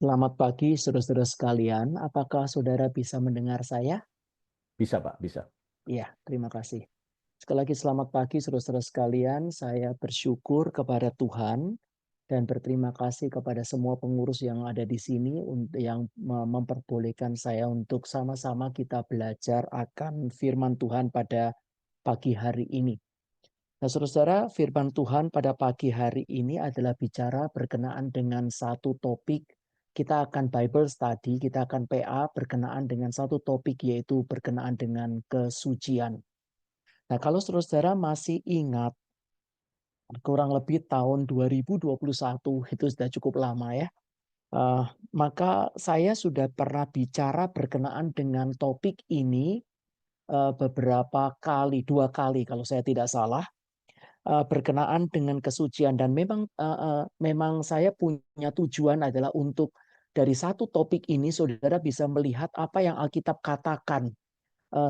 Selamat pagi, saudara-saudara sekalian. Apakah saudara bisa mendengar saya? Bisa, Pak, bisa. Iya, terima kasih. Sekali lagi selamat pagi, saudara-saudara sekalian. Saya bersyukur kepada Tuhan dan berterima kasih kepada semua pengurus yang ada di sini yang memperbolehkan saya untuk sama-sama kita belajar akan firman Tuhan pada pagi hari ini. Nah, saudara-saudara, firman Tuhan pada pagi hari ini adalah bicara berkenaan dengan satu topik. Kita akan Bible study, kita akan PA berkenaan dengan satu topik, yaitu berkenaan dengan kesucian. Nah, kalau saudara-saudara masih ingat, kurang lebih tahun 2021, itu sudah cukup lama ya. Eh, maka saya sudah pernah bicara berkenaan dengan topik ini beberapa kali, 2 kali kalau saya tidak salah, berkenaan dengan kesucian. Dan memang saya punya tujuan adalah untuk dari satu topik ini saudara bisa melihat apa yang Alkitab katakan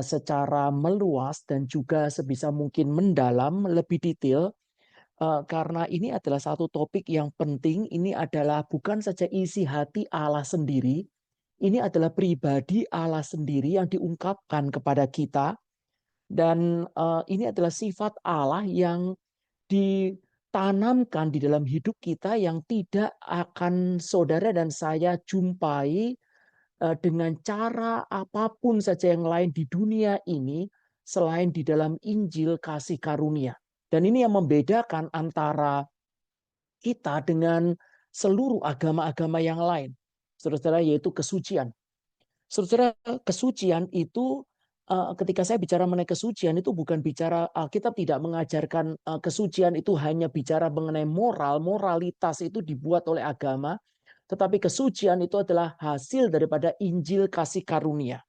secara meluas dan juga sebisa mungkin mendalam, lebih detail, karena ini adalah satu topik yang penting. Ini adalah bukan saja isi hati Allah sendiri, ini adalah pribadi Allah sendiri yang diungkapkan kepada kita. Dan ini adalah sifat Allah yang ditanamkan di dalam hidup kita, yang tidak akan saudara dan saya jumpai dengan cara apapun saja yang lain di dunia ini selain di dalam Injil kasih karunia. Dan ini yang membedakan antara kita dengan seluruh agama-agama yang lain, saudara-saudara, yaitu kesucian. Saudara, kesucian itu ketika saya bicara mengenai kesucian itu bukan bicara, Alkitab tidak mengajarkan kesucian itu hanya bicara mengenai moral, moralitas itu dibuat oleh agama, tetapi kesucian itu adalah hasil daripada Injil kasih karunia.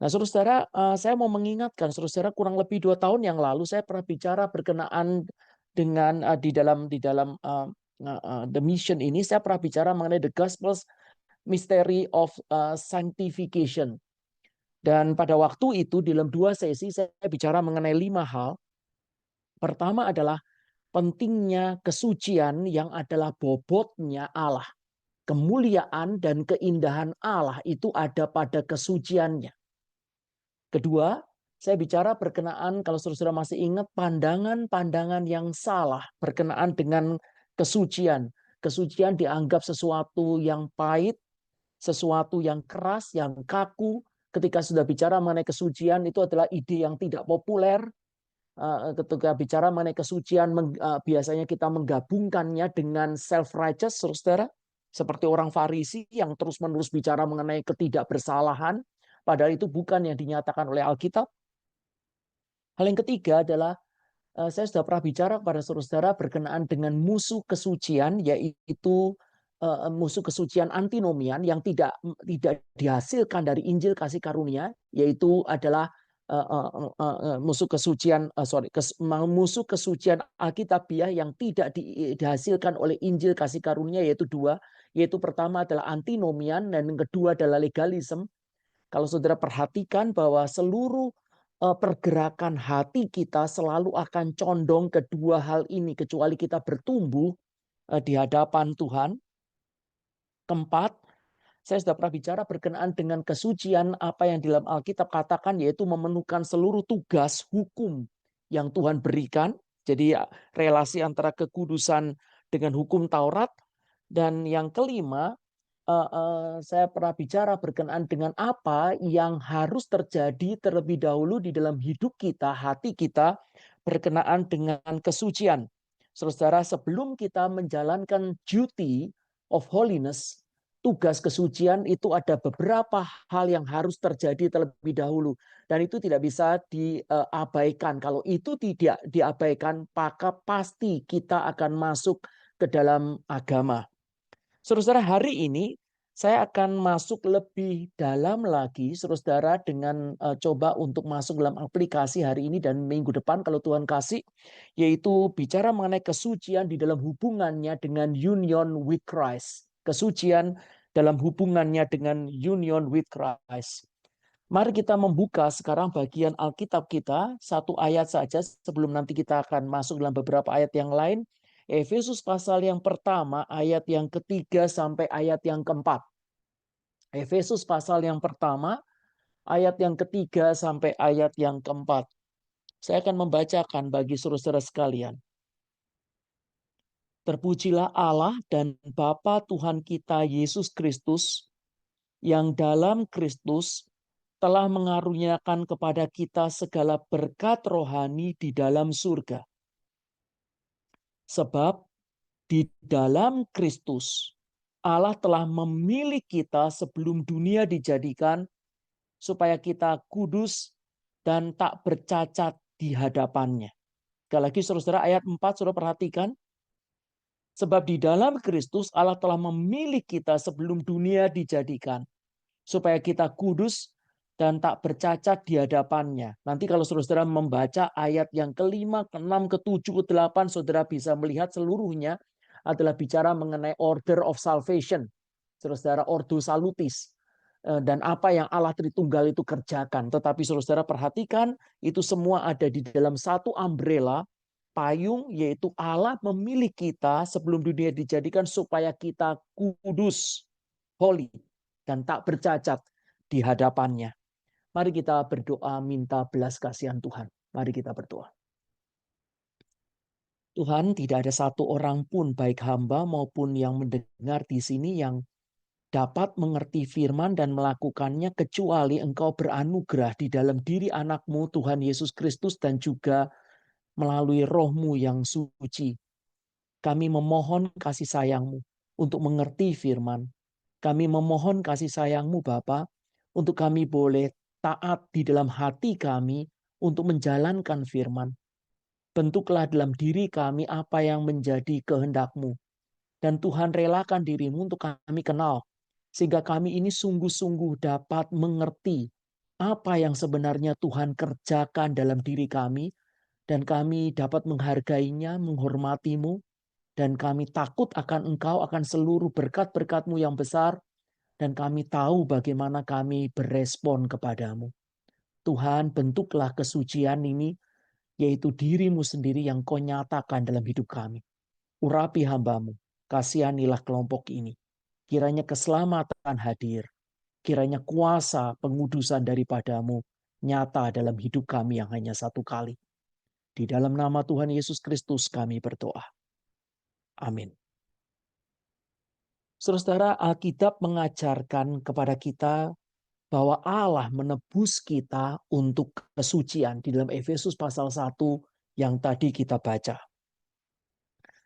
Nah, saudara, saya mau mengingatkan saudara, kurang lebih 2 tahun yang lalu saya pernah bicara berkenaan dengan di dalam the mission ini, saya pernah bicara mengenai the gospel mystery of sanctification. Dan pada waktu itu dalam 2 sesi saya bicara mengenai 5 hal. Pertama adalah pentingnya kesucian yang adalah bobotnya Allah. Kemuliaan dan keindahan Allah itu ada pada kesuciannya. Kedua, saya bicara berkenaan, kalau saudara masih ingat, pandangan-pandangan yang salah berkenaan dengan kesucian. Kesucian dianggap sesuatu yang pahit, sesuatu yang keras, yang kaku. Ketika sudah bicara mengenai kesucian, itu adalah ide yang tidak populer. Ketika bicara mengenai kesucian, biasanya kita menggabungkannya dengan self-righteous, saudara. Seperti orang Farisi yang terus-menerus bicara mengenai ketidakbersalahan, padahal itu bukan yang dinyatakan oleh Alkitab. Hal yang ketiga adalah, saya sudah pernah bicara kepada saudara berkenaan dengan musuh kesucian, yaitu musuh kesucian antinomian yang tidak dihasilkan dari Injil kasih karunia, yaitu adalah musuh kesucian musuh kesucian Alkitabiah yang tidak dihasilkan oleh Injil kasih karunia, yaitu dua, yaitu pertama adalah antinomian dan yang kedua adalah legalisme. Kalau saudara perhatikan bahwa seluruh pergerakan hati kita selalu akan condong ke dua hal ini, kecuali kita bertumbuh di hadapan Tuhan. Keempat, saya sudah pernah bicara berkenaan dengan kesucian, apa yang di dalam Alkitab katakan, yaitu memenuhkan seluruh tugas hukum yang Tuhan berikan. Jadi relasi antara kekudusan dengan hukum Taurat. Dan yang kelima, saya pernah bicara berkenaan dengan apa yang harus terjadi terlebih dahulu di dalam hidup kita, hati kita, berkenaan dengan kesucian. Saudara, sebelum kita menjalankan duty of holiness, tugas kesucian, itu ada beberapa hal yang harus terjadi terlebih dahulu. Dan itu tidak bisa diabaikan. Kalau itu tidak diabaikan, maka pasti kita akan masuk ke dalam agama. Saudara, hari ini saya akan masuk lebih dalam lagi, saudara, dengan coba untuk masuk dalam aplikasi hari ini dan minggu depan kalau Tuhan kasih, yaitu bicara mengenai kesucian di dalam hubungannya dengan union with Christ. Kesucian dalam hubungannya dengan union with Christ. Mari kita membuka sekarang bagian Alkitab kita, satu ayat saja sebelum nanti kita akan masuk dalam beberapa ayat yang lain, Efesus pasal yang pertama, ayat yang ketiga sampai ayat yang keempat. Efesus pasal yang pertama, ayat yang ketiga sampai ayat yang keempat. Saya akan membacakan bagi saudara-saudara sekalian. Terpujilah Allah dan Bapa Tuhan kita Yesus Kristus, yang dalam Kristus telah mengaruniakan kepada kita segala berkat rohani di dalam surga. Sebab di dalam Kristus Allah telah memilih kita sebelum dunia dijadikan supaya kita kudus dan tak bercacat di hadapannya. Sekali lagi saudara-saudara, ayat 4 saudara perhatikan. Sebab di dalam Kristus Allah telah memilih kita sebelum dunia dijadikan supaya kita kudus dan tak bercacat di hadapannya. Nanti kalau saudara-saudara membaca ayat yang kelima, keenam, ketujuh, ke-8, saudara bisa melihat seluruhnya adalah bicara mengenai order of salvation. Saudara-saudara, ordo salutis. Dan apa yang Allah Tritunggal itu kerjakan. Tetapi saudara-saudara perhatikan, itu semua ada di dalam satu umbrella, payung, yaitu Allah memilih kita sebelum dunia dijadikan supaya kita kudus, holy, dan tak bercacat di hadapannya. Mari kita berdoa minta belas kasihan Tuhan. Mari kita berdoa. Tuhan, tidak ada satu orang pun, baik hamba maupun yang mendengar di sini, yang dapat mengerti firman dan melakukannya kecuali Engkau beranugerah di dalam diri anak-Mu Tuhan Yesus Kristus dan juga melalui Roh-Mu yang suci. Kami memohon kasih sayang-Mu untuk mengerti firman. Kami memohon kasih sayang-Mu Bapa untuk kami boleh taat di dalam hati kami untuk menjalankan firman. Bentuklah dalam diri kami apa yang menjadi kehendak-Mu. Dan Tuhan relakan diri-Mu untuk kami kenal. Sehingga kami ini sungguh-sungguh dapat mengerti apa yang sebenarnya Tuhan kerjakan dalam diri kami. Dan kami dapat menghargainya, menghormati-Mu. Dan kami takut akan Engkau, akan seluruh berkat-berkat-Mu yang besar. Dan kami tahu bagaimana kami berespon kepadamu. Tuhan, bentuklah kesucian ini, yaitu diri-Mu sendiri yang Kau nyatakan dalam hidup kami. Urapi hamba-Mu, kasihanilah kelompok ini. Kiranya keselamatan hadir, kiranya kuasa pengudusan daripadamu nyata dalam hidup kami yang hanya satu kali. Di dalam nama Tuhan Yesus Kristus kami berdoa. Amin. Saudara-saudara, Alkitab mengajarkan kepada kita bahwa Allah menebus kita untuk kesucian di dalam Efesus pasal 1 yang tadi kita baca.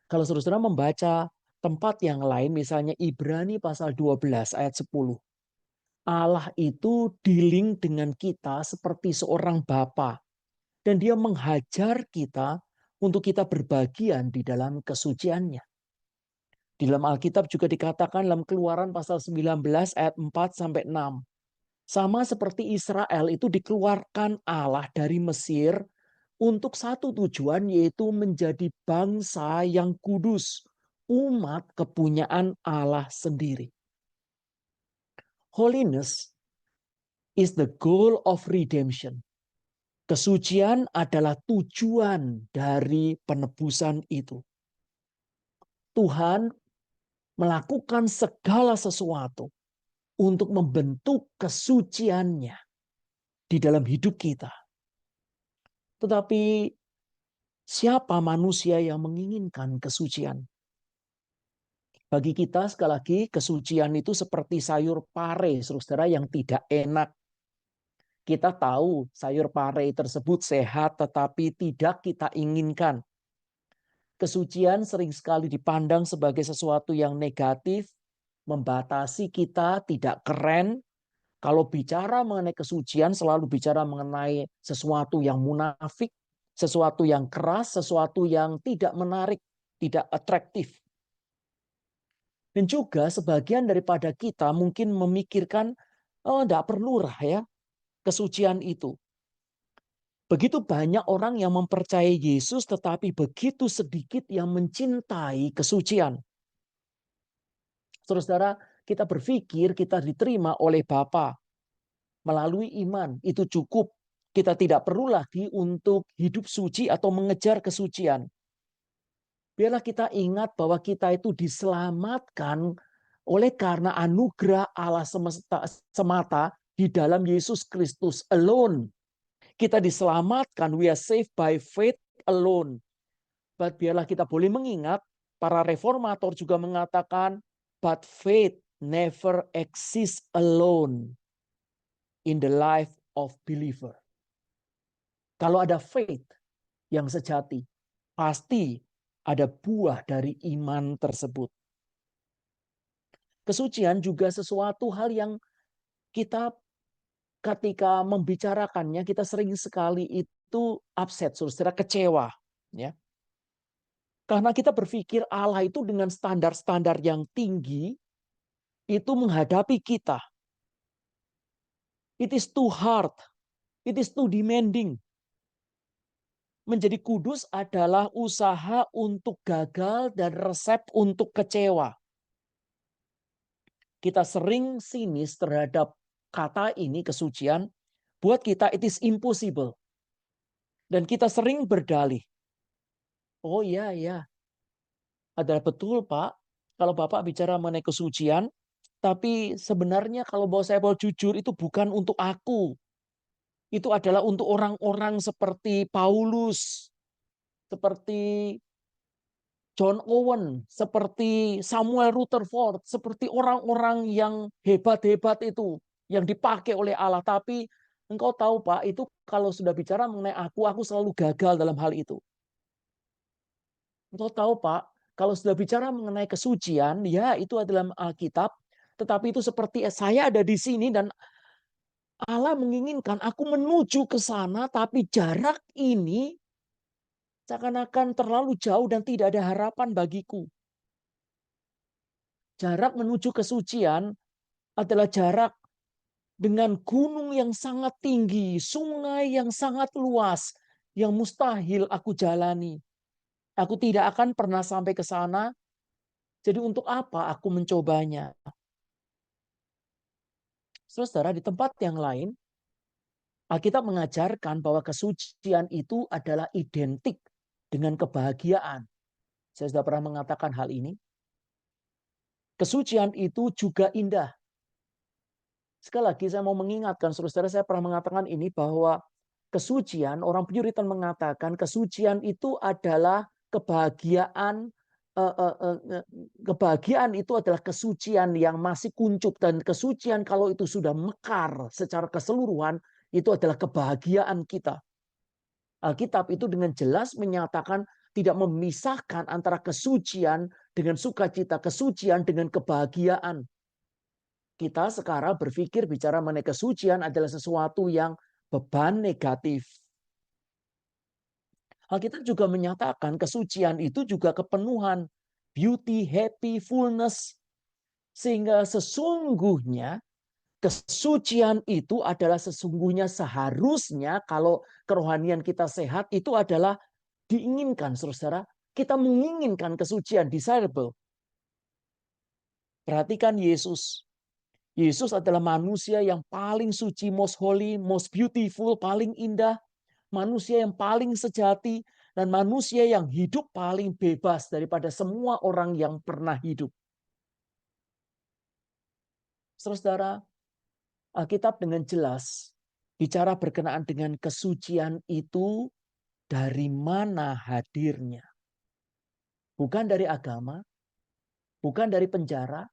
Kalau saudara-saudara membaca tempat yang lain, misalnya Ibrani pasal 12 ayat 10. Allah itu dealing dengan kita seperti seorang bapa. Dan dia menghajar kita untuk kita berbagian di dalam kesuciannya. Di dalam Alkitab juga dikatakan dalam Keluaran pasal 19 ayat 4-6. Sama seperti Israel itu dikeluarkan Allah dari Mesir untuk satu tujuan, yaitu menjadi bangsa yang kudus, umat kepunyaan Allah sendiri. Holiness is the goal of redemption. Kesucian adalah tujuan dari penebusan itu. Tuhan melakukan segala sesuatu untuk membentuk kesuciannya di dalam hidup kita. Tetapi siapa manusia yang menginginkan kesucian? Bagi kita sekali lagi, kesucian itu seperti sayur pare, saudara, yang tidak enak. Kita tahu sayur pare tersebut sehat, tetapi tidak kita inginkan. Kesucian sering sekali dipandang sebagai sesuatu yang negatif, membatasi kita, tidak keren. Kalau bicara mengenai kesucian, selalu bicara mengenai sesuatu yang munafik, sesuatu yang keras, sesuatu yang tidak menarik, tidak atraktif. Dan juga sebagian daripada kita mungkin memikirkan, oh enggak perlu lah ya kesucian itu. Begitu banyak orang yang mempercayai Yesus, tetapi begitu sedikit yang mencintai kesucian. Saudara-saudara, kita berpikir kita diterima oleh Bapa melalui iman, itu cukup. Kita tidak perlu lagi untuk hidup suci atau mengejar kesucian. Biarlah kita ingat bahwa kita itu diselamatkan oleh karena anugerah Allah semata di dalam Yesus Kristus alone. Kita diselamatkan, we are saved by faith alone. But biarlah kita boleh mengingat, para reformator juga mengatakan, but faith never exists alone in the life of believer. Kalau ada faith yang sejati, pasti ada buah dari iman tersebut. Kesucian juga sesuatu hal yang kita ketika membicarakannya, kita sering sekali itu upset, saudara, kecewa. Ya. Karena kita berpikir Allah itu dengan standar-standar yang tinggi, itu menghadapi kita. It is too hard. It is too demanding. Menjadi kudus adalah usaha untuk gagal dan resep untuk kecewa. Kita sering sinis terhadap kata ini, kesucian. Buat kita it is impossible. Dan kita sering berdalih. Oh iya, iya. Adalah betul, Pak. Kalau Bapak bicara mengenai kesucian, tapi sebenarnya kalau saya mau jujur, itu bukan untuk aku. Itu adalah untuk orang-orang seperti Paulus, seperti John Owen, seperti Samuel Rutherford, seperti orang-orang yang hebat-hebat itu, yang dipakai oleh Allah. Tapi engkau tahu, Pak, itu kalau sudah bicara mengenai aku selalu gagal dalam hal itu. Engkau tahu, Pak, kalau sudah bicara mengenai kesucian, ya itu adalah Alkitab, tetapi itu seperti saya ada di sini dan Allah menginginkan aku menuju ke sana, tapi jarak ini seakan-akan terlalu jauh dan tidak ada harapan bagiku. Jarak menuju kesucian adalah jarak dengan gunung yang sangat tinggi, sungai yang sangat luas, yang mustahil aku jalani. Aku tidak akan pernah sampai ke sana. Jadi untuk apa aku mencobanya? Saudara, di tempat yang lain, Alkitab mengajarkan bahwa kesucian itu adalah identik dengan kebahagiaan. Saya sudah pernah mengatakan hal ini. Kesucian itu juga indah. Sekali lagi saya mau mengingatkan, saudara, saya pernah mengatakan ini bahwa kesucian, orang Puritan mengatakan kesucian itu adalah kebahagiaan. Kebahagiaan itu adalah kesucian yang masih kuncup, dan kesucian kalau itu sudah mekar secara keseluruhan, itu adalah kebahagiaan kita. Alkitab itu dengan jelas menyatakan tidak memisahkan antara kesucian dengan sukacita, kesucian dengan kebahagiaan. Kita sekarang berpikir bicara mengenai kesucian adalah sesuatu yang beban negatif. Alkitab juga menyatakan kesucian itu juga kepenuhan, beauty, happy, fullness. Sehingga sesungguhnya kesucian itu adalah sesungguhnya seharusnya kalau kerohanian kita sehat itu adalah diinginkan, saudara. Kita menginginkan kesucian, desirable. Perhatikan Yesus. Yesus adalah manusia yang paling suci, most holy, most beautiful, paling indah. Manusia yang paling sejati, dan manusia yang hidup paling bebas daripada semua orang yang pernah hidup. Saudara, Alkitab dengan jelas bicara berkenaan dengan kesucian itu dari mana hadirnya. Bukan dari agama, bukan dari penjara,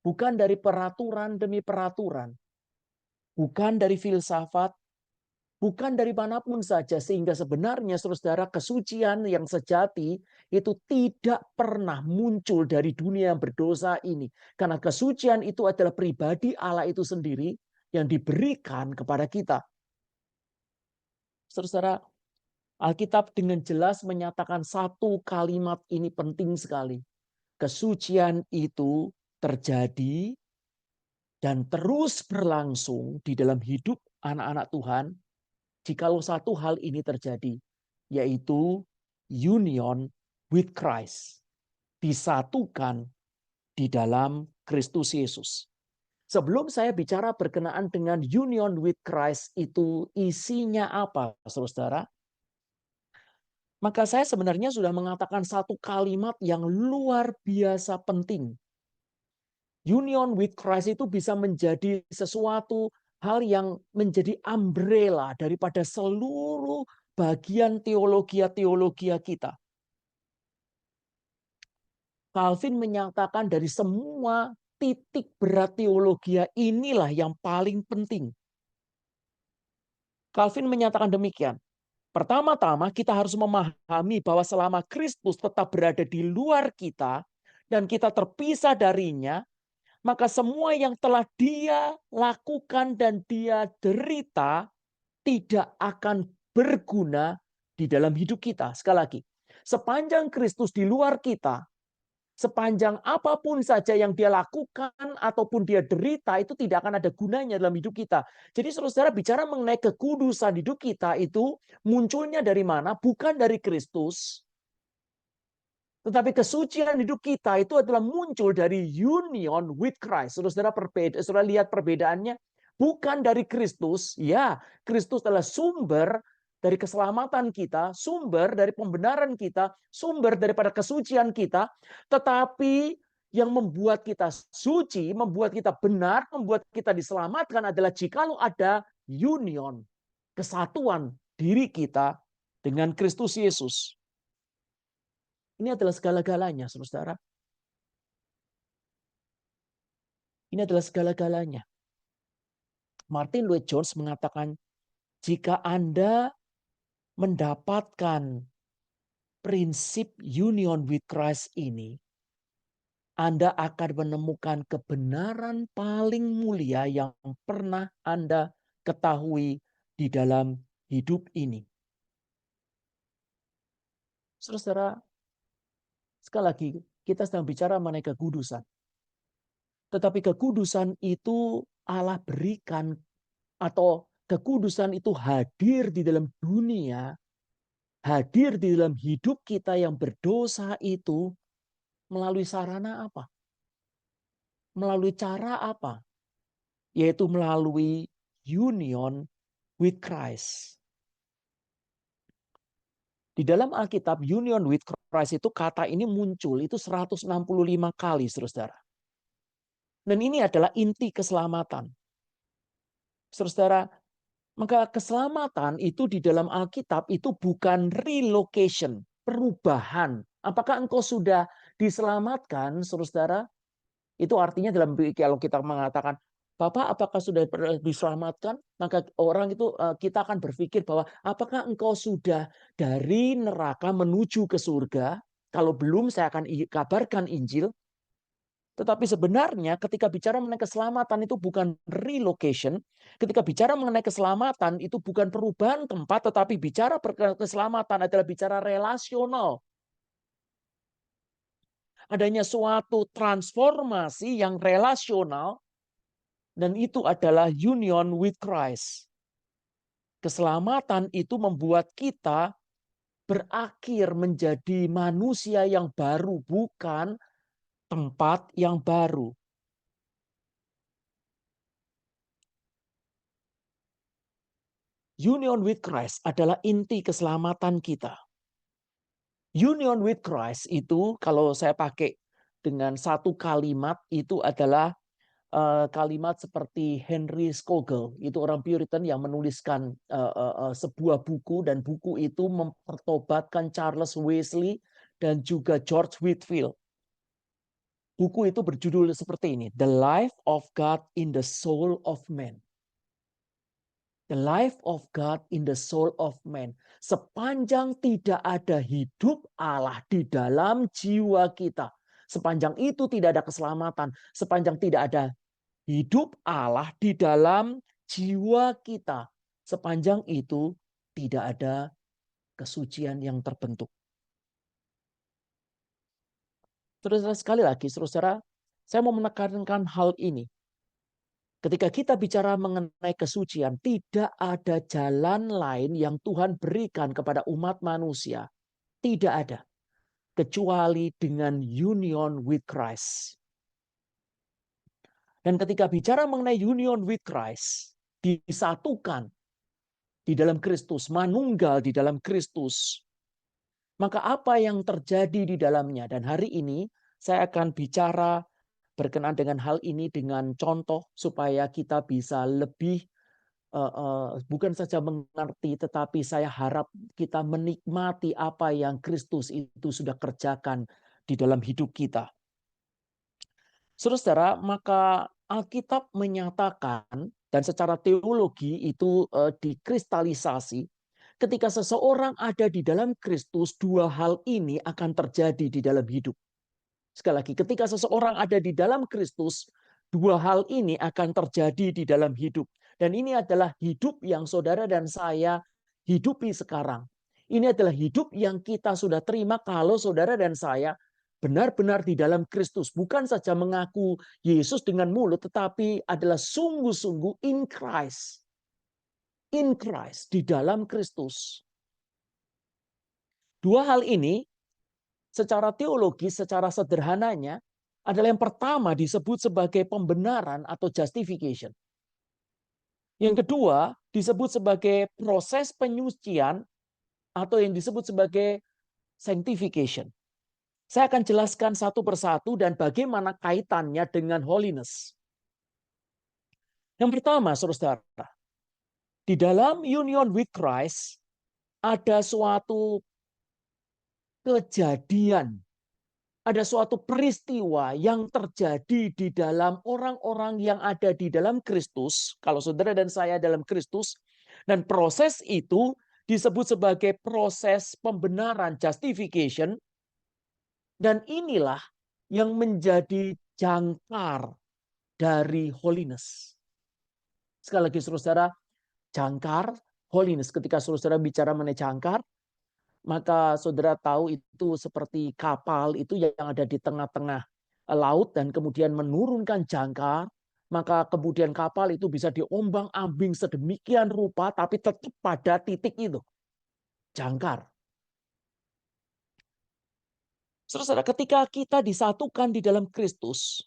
bukan dari peraturan demi peraturan, bukan dari filsafat, bukan dari manapun saja, sehingga sebenarnya saudara, kesucian yang sejati itu tidak pernah muncul dari dunia yang berdosa ini. Karena kesucian itu adalah pribadi Allah itu sendiri yang diberikan kepada kita. Saudara, Alkitab dengan jelas menyatakan satu kalimat ini penting sekali. Kesucian itu terjadi dan terus berlangsung di dalam hidup anak-anak Tuhan jikalau satu hal ini terjadi, yaitu union with Christ. Disatukan di dalam Kristus Yesus. Sebelum saya bicara berkenaan dengan union with Christ itu isinya apa, saudara? Maka saya sebenarnya sudah mengatakan satu kalimat yang luar biasa penting. Union with Christ itu bisa menjadi sesuatu hal yang menjadi umbrella daripada seluruh bagian teologi kita. Calvin menyatakan dari semua titik berat teologi inilah yang paling penting. Calvin menyatakan demikian. Pertama-tama kita harus memahami bahwa selama Kristus tetap berada di luar kita dan kita terpisah darinya, maka semua yang telah dia lakukan dan dia derita tidak akan berguna di dalam hidup kita. Sekali lagi, sepanjang Kristus di luar kita, sepanjang apapun saja yang dia lakukan ataupun dia derita, itu tidak akan ada gunanya dalam hidup kita. Jadi saudara bicara mengenai kekudusan hidup kita itu munculnya dari mana? Bukan dari Kristus. Tetapi kesucian hidup kita itu adalah muncul dari union with Christ. Saudara lihat perbedaannya. Bukan dari Kristus. Ya, Kristus adalah sumber dari keselamatan kita, sumber dari pembenaran kita, sumber daripada kesucian kita. Tetapi yang membuat kita suci, membuat kita benar, membuat kita diselamatkan adalah jikalau ada union, kesatuan diri kita dengan Kristus Yesus. Ini adalah segala-galanya, saudara. Ini adalah segala-galanya. Martin Lloyd Jones mengatakan, jika Anda mendapatkan prinsip union with Christ ini, Anda akan menemukan kebenaran paling mulia yang pernah Anda ketahui di dalam hidup ini. Saudara, sekali lagi, kita sedang bicara mengenai kekudusan. Tetapi kekudusan itu Allah berikan, atau kekudusan itu hadir di dalam dunia, hadir di dalam hidup kita yang berdosa itu melalui sarana apa? Melalui cara apa? Yaitu melalui union with Christ. Di dalam Alkitab, union with Christ itu kata ini muncul itu 165 kali, saudara. Dan ini adalah inti keselamatan. Saudara, maka keselamatan itu di dalam Alkitab itu bukan relocation, perubahan. Apakah engkau sudah diselamatkan, saudara? Itu artinya dalam kalau kita mengatakan, Bapak, apakah sudah diselamatkan? Maka orang itu kita akan berpikir bahwa apakah engkau sudah dari neraka menuju ke surga? Kalau belum, saya akan kabarkan Injil. Tetapi sebenarnya ketika bicara mengenai keselamatan itu bukan relocation. Ketika bicara mengenai keselamatan itu bukan perubahan tempat, tetapi bicara keselamatan adalah bicara relasional. Adanya suatu transformasi yang relasional, dan itu adalah union with Christ. Keselamatan itu membuat kita berakhir menjadi manusia yang baru, bukan tempat yang baru. Union with Christ adalah inti keselamatan kita. Union with Christ itu kalau saya pakai dengan satu kalimat itu adalah kalimat seperti Henry Scougal, itu orang Puritan yang menuliskan sebuah buku, dan buku itu mempertobatkan Charles Wesley dan juga George Whitefield. Buku itu berjudul seperti ini, The Life of God in the Soul of Man. The life of God in the soul of man. Sepanjang tidak ada hidup Allah di dalam jiwa kita, sepanjang itu tidak ada keselamatan. Sepanjang tidak ada hidup Allah di dalam jiwa kita, sepanjang itu tidak ada kesucian yang terbentuk. Saudara, sekali lagi, saudara, saya mau menekankan hal ini. Ketika kita bicara mengenai kesucian, tidak ada jalan lain yang Tuhan berikan kepada umat manusia. Tidak ada. Kecuali dengan union with Christ. Dan ketika bicara mengenai union with Christ, disatukan di dalam Kristus, manunggal di dalam Kristus, Maka apa yang terjadi di dalamnya? Dan hari ini saya akan bicara berkenaan dengan hal ini dengan contoh supaya kita bisa lebih bukan saja mengerti, tetapi saya harap kita menikmati apa yang Kristus itu sudah kerjakan di dalam hidup kita. Saudara-saudara, maka Alkitab menyatakan dan secara teologi itu dikristalisasi ketika seseorang ada di dalam Kristus, dua hal ini akan terjadi di dalam hidup. Sekali lagi, ketika seseorang ada di dalam Kristus, dua hal ini akan terjadi di dalam hidup. Dan ini adalah hidup yang saudara dan saya hidupi sekarang. Ini adalah hidup yang kita sudah terima kalau saudara dan saya benar-benar di dalam Kristus. Bukan saja mengaku Yesus dengan mulut, tetapi adalah sungguh-sungguh in Christ. In Christ, di dalam Kristus. Dua hal ini secara teologis, secara sederhananya, adalah yang pertama disebut sebagai pembenaran atau justification. Yang kedua disebut sebagai proses penyucian atau yang disebut sebagai sanctification. Saya akan jelaskan satu persatu dan bagaimana kaitannya dengan holiness. Yang pertama, saudara, di dalam union with Christ ada suatu kejadian, ada suatu peristiwa yang terjadi di dalam orang-orang yang ada di dalam Kristus. Kalau saudara dan saya dalam Kristus, dan proses itu disebut sebagai proses pembenaran, justification. Dan inilah yang menjadi jangkar dari holiness. Sekali lagi saudara, jangkar, holiness. Ketika saudara bicara mengenai jangkar, maka saudara tahu itu seperti kapal itu yang ada di tengah-tengah laut dan kemudian menurunkan jangkar, maka kemudian kapal itu bisa diombang-ambing sedemikian rupa tapi tetap pada titik itu, jangkar. Saudara, ketika kita disatukan di dalam Kristus,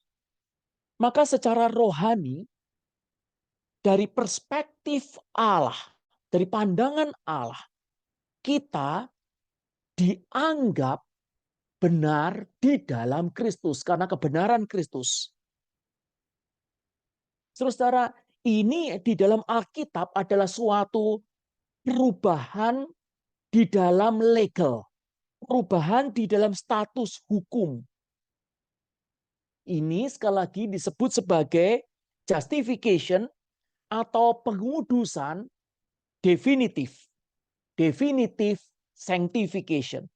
maka secara rohani dari perspektif Allah, dari pandangan Allah, kita dianggap benar di dalam Kristus karena kebenaran Kristus. Saudara, ini di dalam Alkitab adalah suatu perubahan di dalam legal, perubahan di dalam status hukum. Ini sekali lagi disebut sebagai justification atau pengudusan definitif. Definitive sanctification.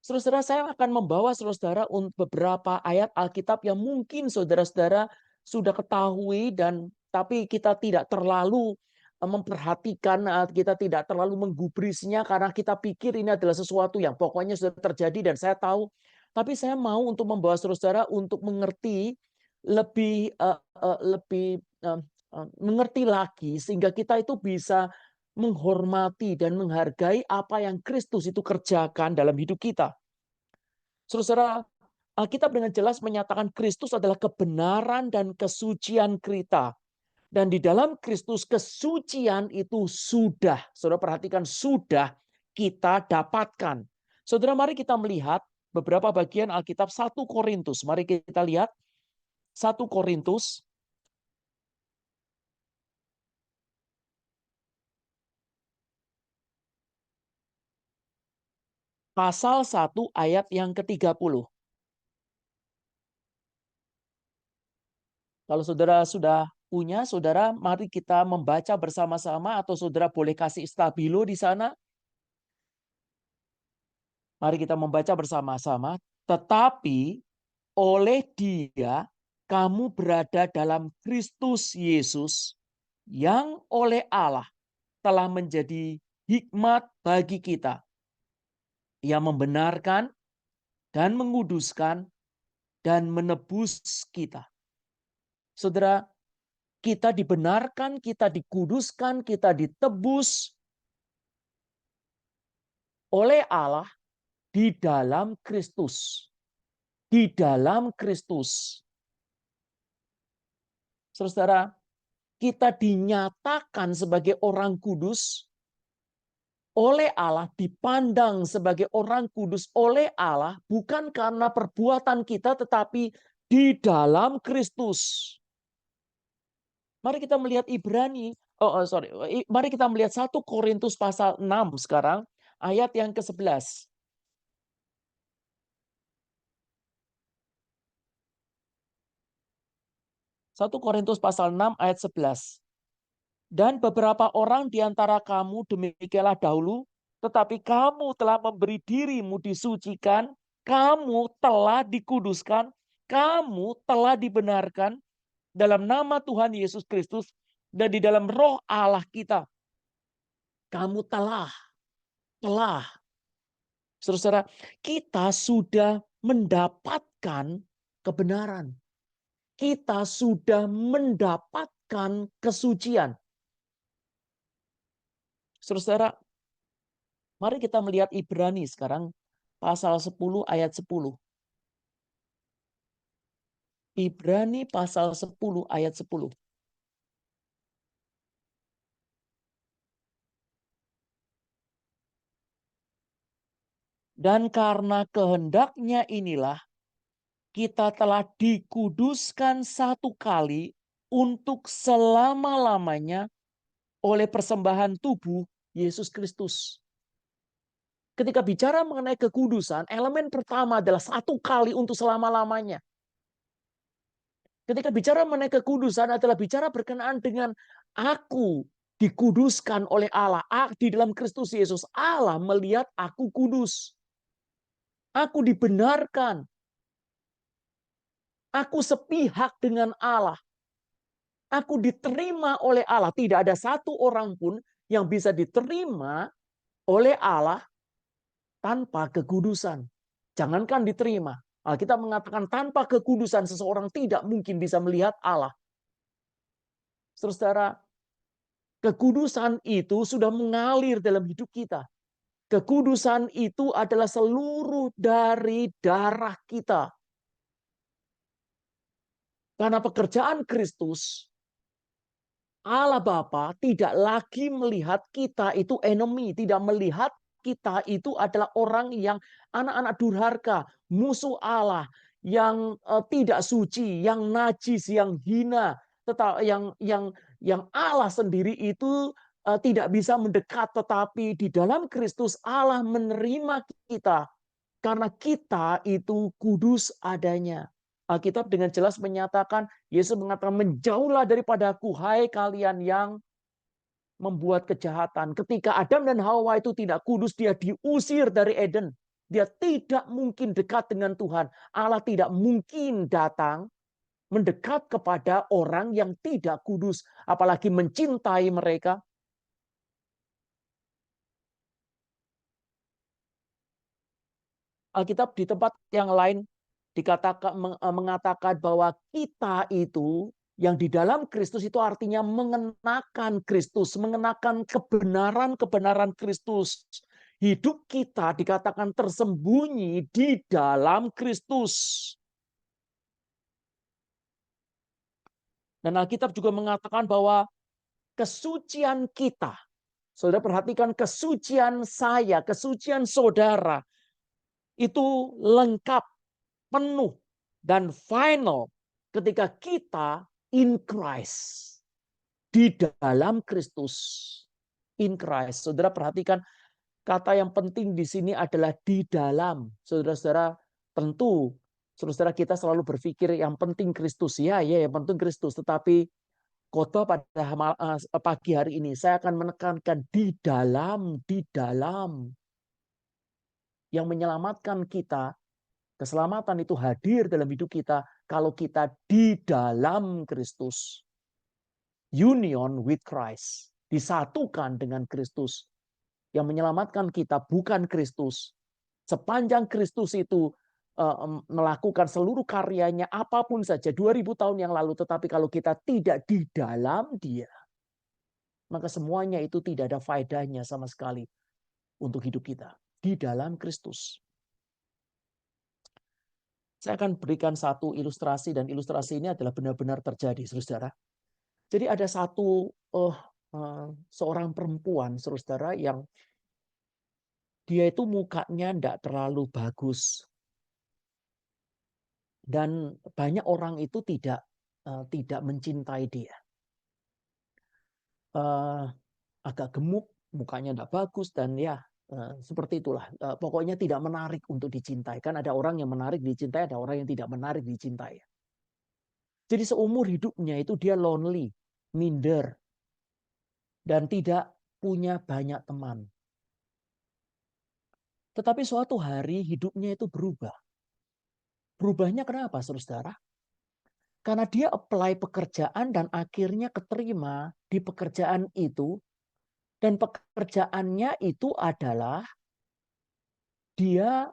Saudara-saudara, saya akan membawa saudara-saudara untuk beberapa ayat Alkitab yang mungkin saudara-saudara sudah ketahui dan tapi kita tidak terlalu memperhatikan, kita tidak terlalu menggubrisnya karena kita pikir ini adalah sesuatu yang pokoknya sudah terjadi dan saya tahu. Tapi saya mau untuk membawa saudara-saudara untuk mengerti lebih mengerti lagi sehingga kita itu bisa menghormati dan menghargai apa yang Kristus itu kerjakan dalam hidup kita. Saudara, Alkitab dengan jelas menyatakan Kristus adalah kebenaran dan kesucian kita. Dan di dalam Kristus kesucian itu sudah, saudara perhatikan, sudah kita dapatkan. Saudara, mari kita melihat beberapa bagian Alkitab 1 Korintus. Mari kita lihat 1 Korintus pasal 1 ayat yang ke-30. Kalau saudara sudah punya, saudara mari kita membaca bersama-sama atau saudara boleh kasih stabilo di sana. Mari kita membaca bersama-sama. Tetapi oleh Dia kamu berada dalam Kristus Yesus yang oleh Allah telah menjadi hikmat bagi kita. Ia membenarkan dan menguduskan dan menebus kita. Saudara, kita dibenarkan, kita dikuduskan, kita ditebus oleh Allah di dalam Kristus. Di dalam Kristus. Saudara, kita dinyatakan sebagai orang kudus oleh Allah, dipandang sebagai orang kudus oleh Allah, bukan karena perbuatan kita, tetapi di dalam Kristus. Mari kita melihat Ibrani, mari kita melihat 1 Korintus pasal 6 sekarang, ayat yang ke-11. 1 Korintus pasal 6 ayat 11. Dan beberapa orang di antara kamu demikianlah dahulu, tetapi kamu telah memberi dirimu disucikan, kamu telah dikuduskan, kamu telah dibenarkan dalam nama Tuhan Yesus Kristus dan di dalam roh Allah kita. Kamu telah. Saudara, kita sudah mendapatkan kebenaran. Kita sudah mendapatkan kesucian. Saudara, mari kita melihat Ibrani sekarang pasal 10 ayat 10. Ibrani pasal 10 ayat 10. Dan karena kehendaknya inilah kita telah dikuduskan satu kali untuk selama-lamanya oleh persembahan tubuh Yesus Kristus. Ketika bicara mengenai kekudusan, elemen pertama adalah satu kali untuk selama-lamanya. Ketika bicara mengenai kekudusan adalah bicara berkenaan dengan aku dikuduskan oleh Allah. Di dalam Kristus Yesus, Allah melihat aku kudus. Aku dibenarkan. Aku sepihak dengan Allah. Aku diterima oleh Allah. Tidak ada satu orang pun yang bisa diterima oleh Allah tanpa kekudusan. Jangankan diterima. Alkitab mengatakan tanpa kekudusan seseorang tidak mungkin bisa melihat Allah. Saudara, kekudusan itu sudah mengalir dalam hidup kita. Kekudusan itu adalah seluruh dari darah kita. Karena pekerjaan Kristus, Allah Bapa tidak lagi melihat kita itu enemy, tidak melihat kita itu adalah orang yang anak-anak durhaka, musuh Allah, yang tidak suci, yang najis, yang hina, tetapi yang Allah sendiri itu tidak bisa mendekat, tetapi di dalam Kristus Allah menerima kita karena kita itu kudus adanya. Alkitab dengan jelas menyatakan, Yesus mengatakan, menjauhlah daripadaku, hai kalian yang membuat kejahatan. Ketika Adam dan Hawa itu tidak kudus, dia diusir dari Eden. Dia tidak mungkin dekat dengan Tuhan. Allah tidak mungkin datang mendekat kepada orang yang tidak kudus, apalagi mencintai mereka. Alkitab di tempat yang lain mengatakan bahwa kita itu yang di dalam Kristus itu artinya mengenakan Kristus, mengenakan kebenaran-kebenaran Kristus. Hidup kita dikatakan tersembunyi di dalam Kristus. Dan Alkitab juga mengatakan bahwa kesucian kita, saudara perhatikan kesucian saya, kesucian saudara, itu lengkap, penuh, dan final ketika kita in Christ. Di dalam Kristus. In Christ. Saudara perhatikan kata yang penting di sini adalah di dalam. Saudara-saudara, tentu saudara kita selalu berpikir yang penting Kristus. Ya, yang penting Kristus. Tetapi khotbah pada pagi hari ini saya akan menekankan di dalam. Yang menyelamatkan kita, keselamatan itu hadir dalam hidup kita kalau kita di dalam Kristus. Union with Christ. Disatukan dengan Kristus. Yang menyelamatkan kita bukan Kristus. Sepanjang Kristus itu melakukan seluruh karyanya apapun saja 2000 tahun yang lalu, tetapi kalau kita tidak di dalam Dia, maka semuanya itu tidak ada faedahnya sama sekali untuk hidup kita. Di dalam Kristus. Saya akan berikan satu ilustrasi, dan ilustrasi ini adalah benar-benar terjadi, saudara. Jadi ada seorang perempuan, saudara, yang dia itu mukanya tidak terlalu bagus. Dan banyak orang itu tidak mencintai dia. Agak gemuk, mukanya tidak bagus, dan ya seperti itulah. Pokoknya tidak menarik untuk dicintai. Kan ada orang yang menarik dicintai, ada orang yang tidak menarik dicintai. Jadi seumur hidupnya itu dia lonely, minder, dan tidak punya banyak teman. Tetapi suatu hari hidupnya itu berubah. Berubahnya kenapa, saudara? Karena dia apply pekerjaan dan akhirnya keterima di pekerjaan itu. Dan pekerjaannya itu adalah dia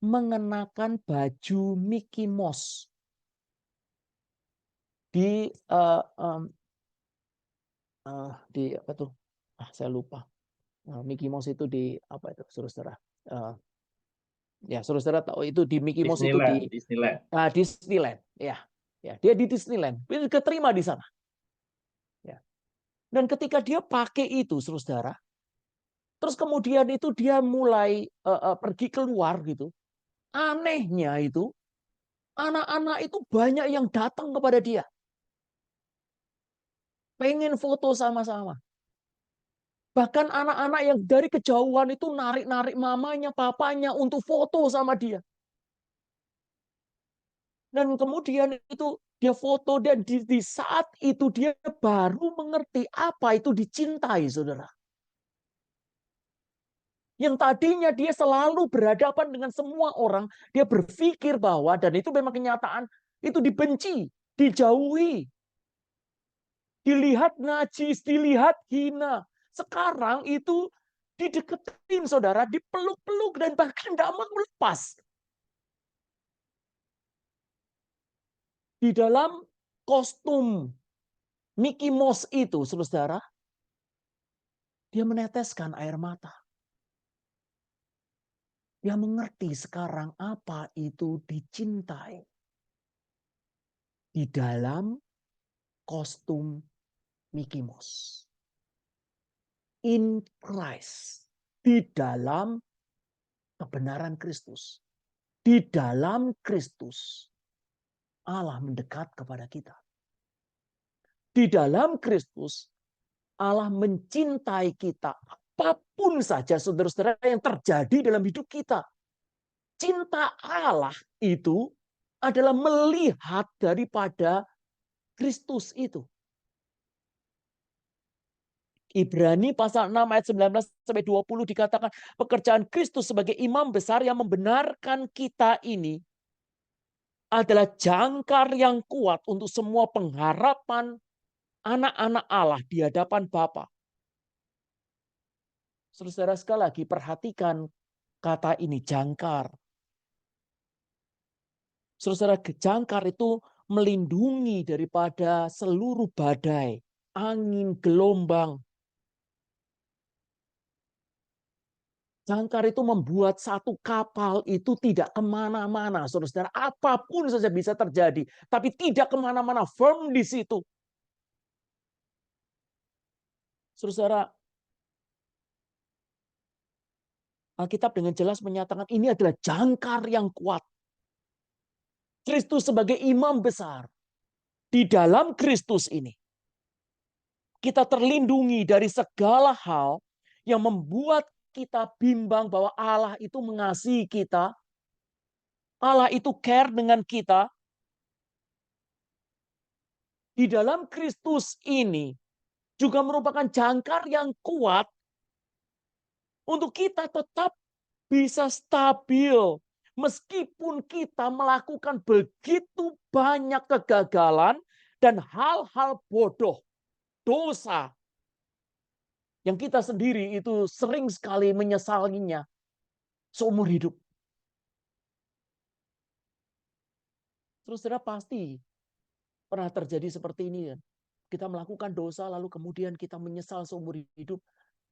mengenakan baju Mickey Mouse. Di apa tuh? Saya lupa. Mickey Mouse itu di apa itu, saudara? Ya, saudara tahu itu di Mickey Mouse itu di Disneyland. Ya, dia di Disneyland. Dia keterima di sana. Ya. Dan ketika dia pakai itu, saudara, terus kemudian itu dia mulai pergi keluar gitu. Anehnya itu, anak-anak itu banyak yang datang kepada dia. Pengen foto sama-sama. Bahkan anak-anak yang dari kejauhan itu narik-narik mamanya, papanya untuk foto sama dia. Dan kemudian itu dia foto, dan di saat itu dia baru mengerti apa itu dicintai, saudara. Yang tadinya dia selalu berhadapan dengan semua orang, dia berpikir bahwa, dan itu memang kenyataan, itu dibenci, dijauhi, dilihat najis, dilihat hina. Sekarang itu dideketin, saudara, dipeluk-peluk, dan bahkan tidak mau lepas. Di dalam kostum Mickey Mouse itu, saudara, dia meneteskan air mata. Dia mengerti sekarang apa itu dicintai. Di dalam kostum Mickey Mouse. In Christ. Di dalam kebenaran Kristus. Di dalam Kristus. Allah mendekat kepada kita. Di dalam Kristus, Allah mencintai kita. Apapun saja, saudara-saudara, yang terjadi dalam hidup kita. Cinta Allah itu adalah melihat daripada Kristus itu. Ibrani pasal 6 ayat 19-20 dikatakan pekerjaan Kristus sebagai imam besar yang membenarkan kita ini adalah jangkar yang kuat untuk semua pengharapan anak-anak Allah di hadapan Bapa. Saudara, sekali lagi perhatikan kata ini, jangkar. Saudara, jangkar itu melindungi daripada seluruh badai, angin, gelombang. Jangkar itu membuat satu kapal itu tidak kemana-mana, saudara. Apapun saja bisa terjadi, tapi tidak kemana-mana, firm di situ. Saudara, Alkitab dengan jelas menyatakan ini adalah jangkar yang kuat. Kristus sebagai imam besar. Di dalam Kristus ini, kita terlindungi dari segala hal yang membuat kita bimbang bahwa Allah itu mengasihi kita. Allah itu care dengan kita. Di dalam Kristus ini juga merupakan jangkar yang kuat untuk kita tetap bisa stabil. Meskipun kita melakukan begitu banyak kegagalan dan hal-hal bodoh, dosa, yang kita sendiri itu sering sekali menyesalinya seumur hidup. Terus saudara pasti pernah terjadi seperti ini kan. Kita melakukan dosa lalu kemudian kita menyesal seumur hidup.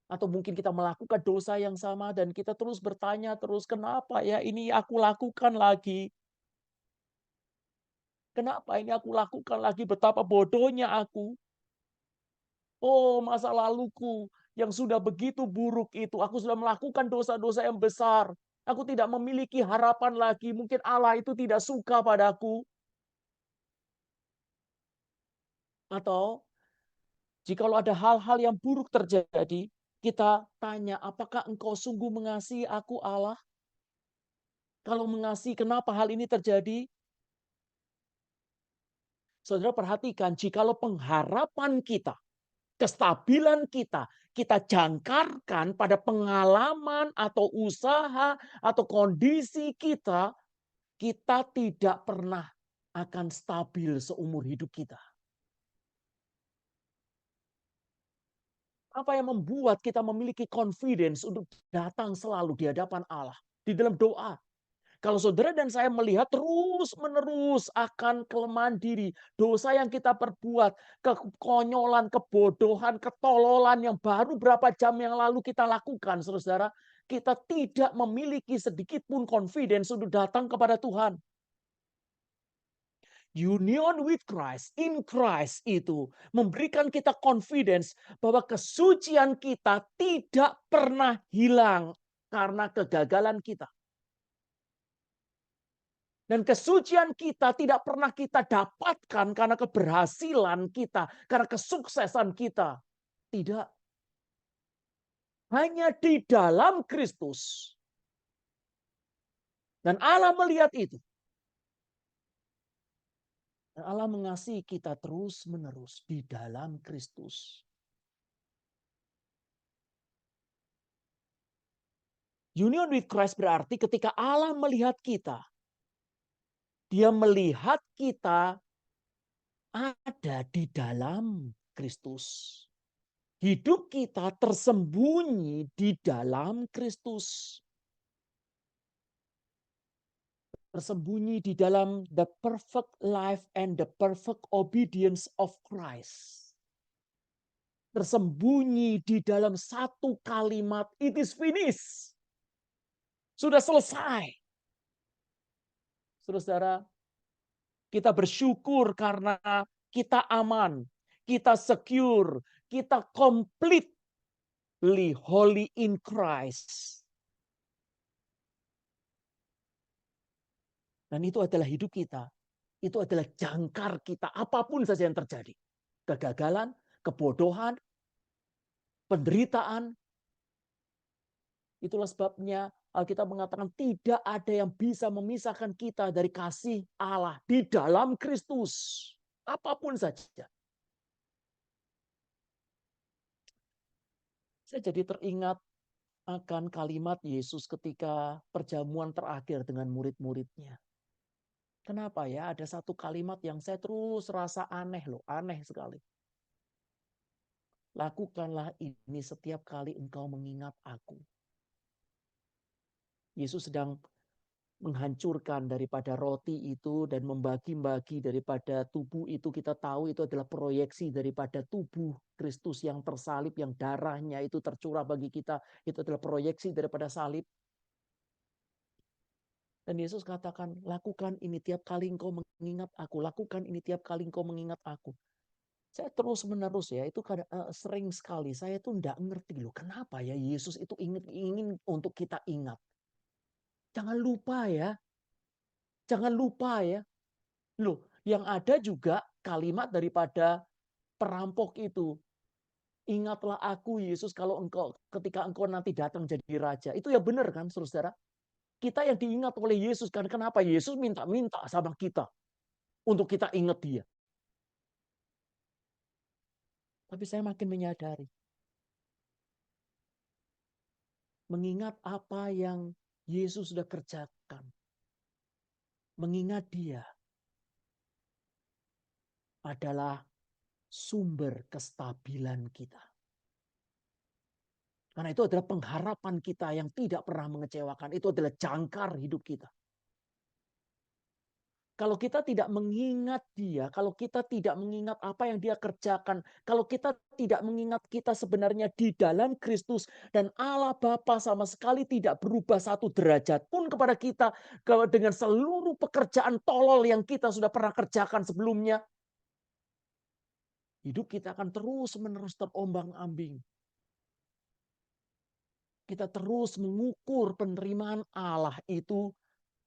Atau mungkin kita melakukan dosa yang sama dan kita terus bertanya terus, kenapa ya ini aku lakukan lagi? Kenapa ini aku lakukan lagi? Betapa bodohnya aku. Oh, masa laluku. yang sudah begitu buruk itu. Aku sudah melakukan dosa-dosa yang besar. Aku tidak memiliki harapan lagi. Mungkin Allah itu tidak suka padaku. Atau jikalau ada hal-hal yang buruk terjadi, kita tanya, apakah engkau sungguh mengasihi aku Allah? Kalau mengasihi, kenapa hal ini terjadi? Saudara perhatikan, jikalau pengharapan kita, kestabilan kita, kita jangkarkan pada pengalaman atau usaha atau kondisi kita, kita tidak pernah akan stabil seumur hidup kita. Apa yang membuat kita memiliki confidence untuk datang selalu di hadapan Allah, di dalam doa? Kalau saudara dan saya melihat terus-menerus akan kelemahan diri, dosa yang kita perbuat, kekonyolan, kebodohan, ketololan yang baru berapa jam yang lalu kita lakukan, saudara, kita tidak memiliki sedikit pun confidence untuk datang kepada Tuhan. Union with Christ, in Christ itu memberikan kita confidence bahwa kesucian kita tidak pernah hilang karena kegagalan kita. Dan kesucian kita tidak pernah kita dapatkan karena keberhasilan kita, karena kesuksesan kita. Tidak. Hanya di dalam Kristus. Dan Allah melihat itu. Dan Allah mengasihi kita terus-menerus di dalam Kristus. Union with Christ berarti ketika Allah melihat kita, Dia melihat kita ada di dalam Kristus. Hidup kita tersembunyi di dalam Kristus. Tersembunyi di dalam the perfect life and the perfect obedience of Christ. Tersembunyi di dalam satu kalimat, it is finished. Sudah selesai. Saudara, kita bersyukur karena kita aman, kita secure, kita completely holy in Christ. Dan itu adalah hidup kita. Itu adalah jangkar kita, apapun saja yang terjadi. Kegagalan, kebodohan, penderitaan. Itulah sebabnya Alkitab mengatakan tidak ada yang bisa memisahkan kita dari kasih Allah di dalam Kristus. Apapun saja. Saya jadi teringat akan kalimat Yesus ketika perjamuan terakhir dengan murid-muridnya. Kenapa ya? Ada satu kalimat yang saya terus rasa aneh loh, aneh sekali. Lakukanlah ini setiap kali engkau mengingat aku. Yesus sedang menghancurkan daripada roti itu dan membagi-bagi daripada tubuh itu. Kita tahu itu adalah proyeksi daripada tubuh Kristus yang tersalib, yang darahnya itu tercurah bagi kita. Itu adalah proyeksi daripada salib. Dan Yesus katakan, lakukan ini tiap kali engkau mengingat aku. Lakukan ini tiap kali engkau mengingat aku. Saya terus menerus ya, itu sering sekali saya tuh enggak ngerti loh, kenapa ya Yesus itu ingin untuk kita ingat. Jangan lupa ya. Jangan lupa ya. Loh, yang ada juga kalimat daripada perampok itu. Ingatlah aku Yesus kalau ketika engkau nanti datang jadi raja. Itu ya benar kan saudara? Kita yang diingat oleh Yesus kan, kenapa Yesus minta-minta sama kita untuk kita ingat dia. Tapi saya makin menyadari. Mengingat apa yang Yesus sudah kerjakan. Mengingat dia adalah sumber kestabilan kita. Karena itu adalah pengharapan kita yang tidak pernah mengecewakan. Itu adalah jangkar hidup kita. Kalau kita tidak mengingat dia, kalau kita tidak mengingat apa yang dia kerjakan, kalau kita tidak mengingat kita sebenarnya di dalam Kristus dan Allah Bapa sama sekali tidak berubah satu derajat pun kepada kita dengan seluruh pekerjaan tolol yang kita sudah pernah kerjakan sebelumnya, hidup kita akan terus-menerus terombang-ambing. Kita terus mengukur penerimaan Allah itu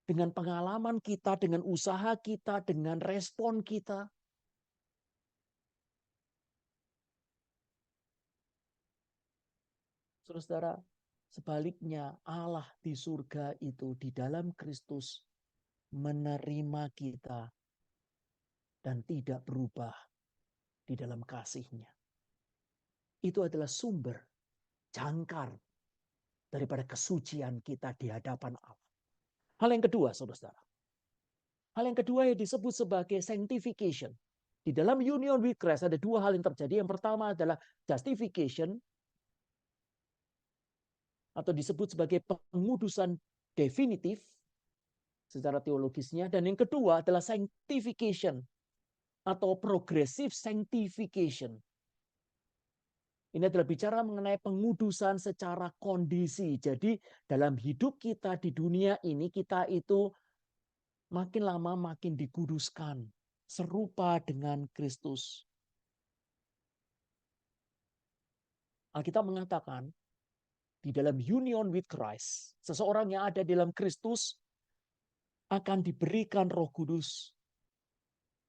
dengan pengalaman kita, dengan usaha kita, dengan respon kita. Saudara-saudara, sebaliknya Allah di surga itu di dalam Kristus menerima kita dan tidak berubah di dalam kasih-Nya. Itu adalah sumber jangkar daripada kesucian kita di hadapan Allah. Hal yang kedua, saudara-saudara. Hal yang kedua yang disebut sebagai sanctification. Di dalam union with Christ ada dua hal yang terjadi. Yang pertama adalah justification atau disebut sebagai pengudusan definitif secara teologisnya. Dan yang kedua adalah sanctification atau progressive sanctification. Ini adalah bicara mengenai pengudusan secara kondisi. Jadi dalam hidup kita di dunia ini kita itu makin lama makin dikuduskan. Serupa dengan Kristus. Alkitab mengatakan di dalam union with Christ, seseorang yang ada di dalam Kristus akan diberikan Roh Kudus.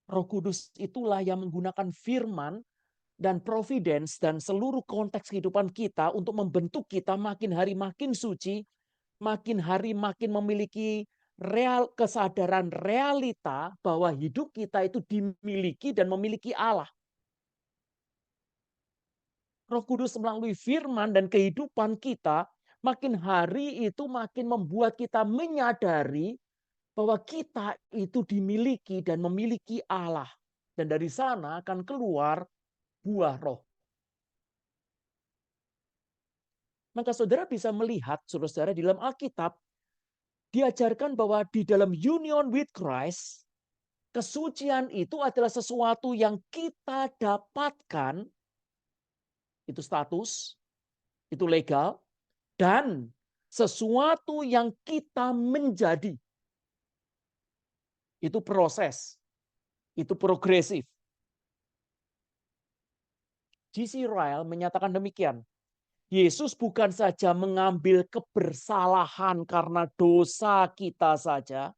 Roh Kudus itulah yang menggunakan firman dan providence dan seluruh konteks kehidupan kita untuk membentuk kita makin hari makin suci, makin hari makin memiliki kesadaran realita bahwa hidup kita itu dimiliki dan memiliki Allah. Roh Kudus melalui firman dan kehidupan kita makin hari itu makin membuat kita menyadari bahwa kita itu dimiliki dan memiliki Allah. Dan dari sana akan keluar buah roh. Maka saudara bisa melihat, saudara-saudara, di dalam Alkitab, diajarkan bahwa di dalam union with Christ, kesucian itu adalah sesuatu yang kita dapatkan, itu status, itu legal, dan sesuatu yang kita menjadi. Itu proses, itu progresif. G.C. Ryle menyatakan demikian. Yesus bukan saja mengambil kebersalahan karena dosa kita saja,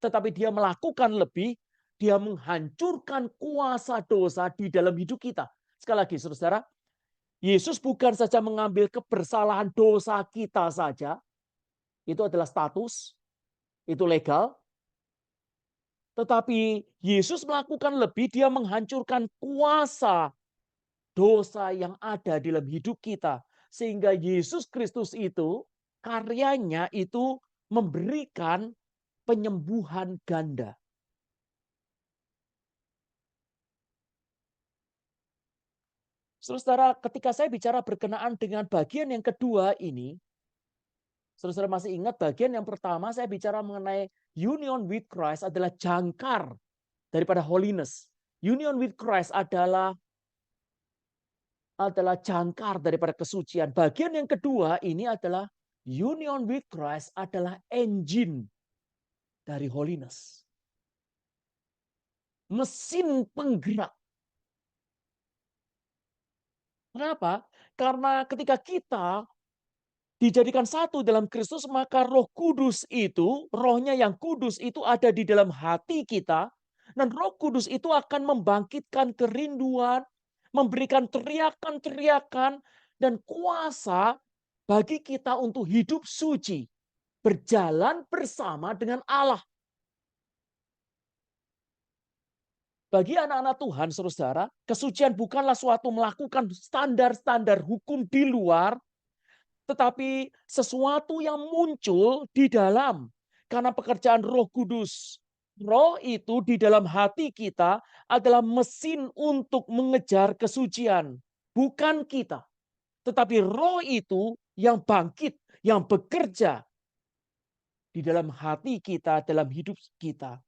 tetapi dia melakukan lebih, dia menghancurkan kuasa dosa di dalam hidup kita. Sekali lagi, saudara, Yesus bukan saja mengambil kebersalahan dosa kita saja, itu adalah status, itu legal, tetapi Yesus melakukan lebih, dia menghancurkan kuasa dosa yang ada di dalam hidup kita. Sehingga Yesus Kristus itu, karyanya itu memberikan penyembuhan ganda. Saudara, ketika saya bicara berkenaan dengan bagian yang kedua ini, saudara masih ingat bagian yang pertama saya bicara mengenai union with Christ adalah jangkar daripada holiness. Union with Christ adalah jangkar daripada kesucian. Bagian yang kedua ini adalah union with Christ adalah engine dari holiness. Mesin penggerak. Kenapa? Karena ketika kita dijadikan satu dalam Kristus, maka Roh Kudus itu, rohnya yang kudus itu ada di dalam hati kita. Dan Roh Kudus itu akan membangkitkan kerinduan, memberikan teriakan-teriakan dan kuasa bagi kita untuk hidup suci, berjalan bersama dengan Allah. Bagi anak-anak Tuhan, saudara, kesucian bukanlah suatu melakukan standar-standar hukum di luar, tetapi sesuatu yang muncul di dalam. Karena pekerjaan Roh Kudus. Roh itu di dalam hati kita adalah mesin untuk mengejar kesucian. Bukan kita. Tetapi roh itu yang bangkit, yang bekerja di dalam hati kita, dalam hidup kita.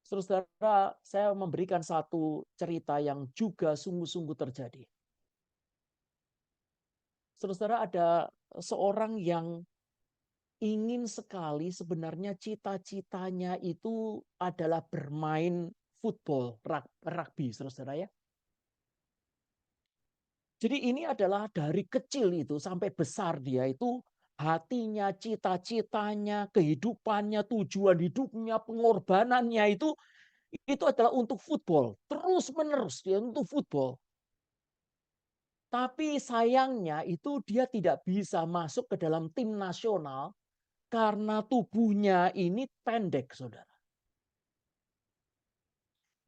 Saudara, saya memberikan satu cerita yang juga sungguh-sungguh terjadi. Saudara, ada seorang yang ingin sekali, sebenarnya cita-citanya itu adalah bermain football, rugby, saudara ya. Jadi ini adalah dari kecil itu sampai besar dia itu hatinya, cita-citanya, kehidupannya, tujuan hidupnya, pengorbanannya itu adalah untuk football. Terus-menerus dia untuk football. Tapi sayangnya itu dia tidak bisa masuk ke dalam tim nasional karena tubuhnya ini pendek, Saudara.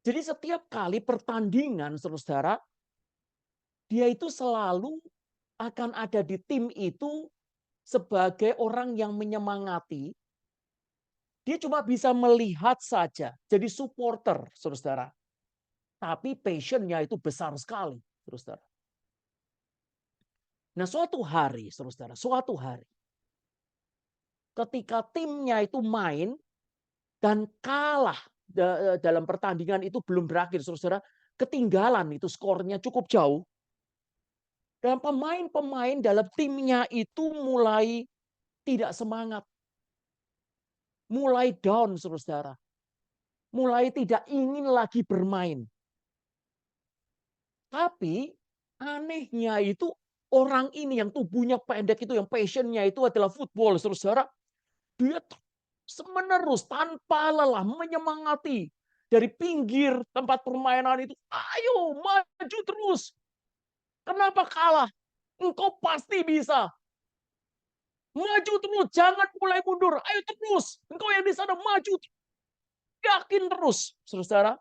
Jadi setiap kali pertandingan, Saudara, dia itu selalu akan ada di tim itu sebagai orang yang menyemangati. Dia cuma bisa melihat saja, jadi supporter, Saudara. Tapi passionnya itu besar sekali, Saudara. Nah, suatu hari, ketika timnya itu main dan kalah dalam pertandingan itu belum berakhir, Saudara, ketinggalan itu skornya cukup jauh. Dan pemain-pemain dalam timnya itu mulai tidak semangat, mulai down, Saudara. Mulai tidak ingin lagi bermain. Tapi anehnya itu orang ini yang tubuhnya pendek itu, yang passionnya itu adalah football, saudara. Dia menerus tanpa lelah menyemangati dari pinggir tempat permainan itu. Ayo maju terus. Kenapa kalah? Engkau pasti bisa. Maju terus, jangan mulai mundur. Ayo terus. Engkau yang di sana maju. Yakin terus, saudara.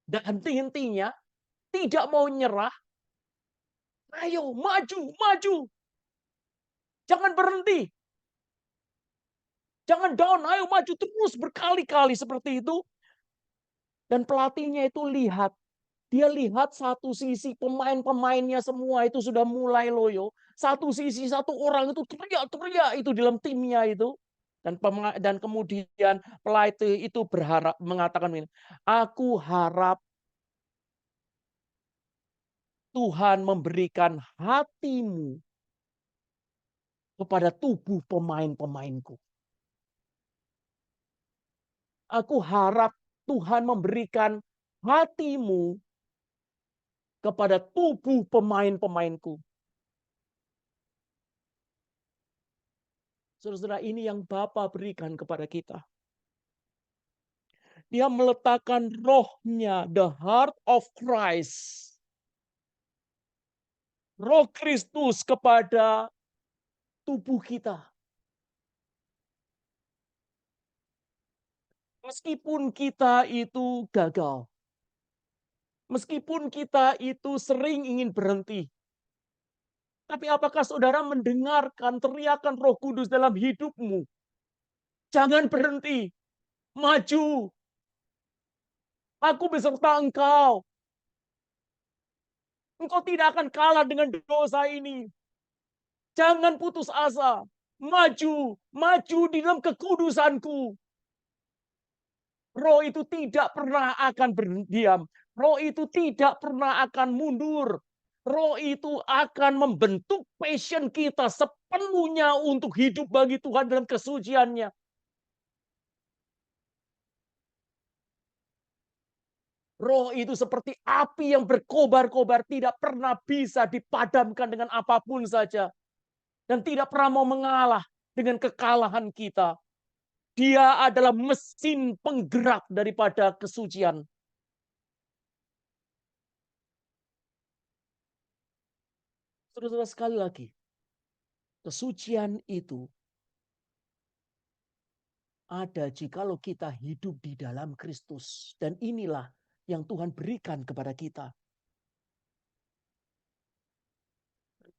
Dan intinya tidak mau nyerah. Ayo maju, maju. Jangan berhenti. Jangan down, ayo maju terus berkali-kali seperti itu. Dan pelatihnya itu lihat. Dia lihat satu sisi pemain-pemainnya semua itu sudah mulai loyo. Satu sisi satu orang itu teriak-teriak itu dalam timnya itu. Dan kemudian pelatih itu berharap mengatakan ini, aku harap Tuhan memberikan hatimu kepada tubuh pemain-pemainku. Aku harap Tuhan memberikan hatimu kepada tubuh pemain-pemainku. Saudara-saudara, ini yang Bapa berikan kepada kita. Dia meletakkan rohnya, the heart of Christ. Roh Kristus kepada tubuh kita. Meskipun kita itu gagal. Meskipun kita itu sering ingin berhenti. Tapi apakah saudara mendengarkan teriakan Roh Kudus dalam hidupmu? Jangan berhenti. Maju. Aku beserta engkau. Engkau tidak akan kalah dengan dosa ini. Jangan putus asa. Maju. Maju di dalam kekudusanku. Roh itu tidak pernah akan berdiam. Roh itu tidak pernah akan mundur. Roh itu akan membentuk passion kita sepenuhnya untuk hidup bagi Tuhan dalam kesuciannya. Roh itu seperti api yang berkobar-kobar, tidak pernah bisa dipadamkan dengan apapun saja. Dan tidak pernah mau mengalah dengan kekalahan kita. Dia adalah mesin penggerak daripada kesucian. Saudara-saudara, sekali lagi, kesucian itu ada jikalau kita hidup di dalam Kristus. Dan inilah yang Tuhan berikan kepada kita.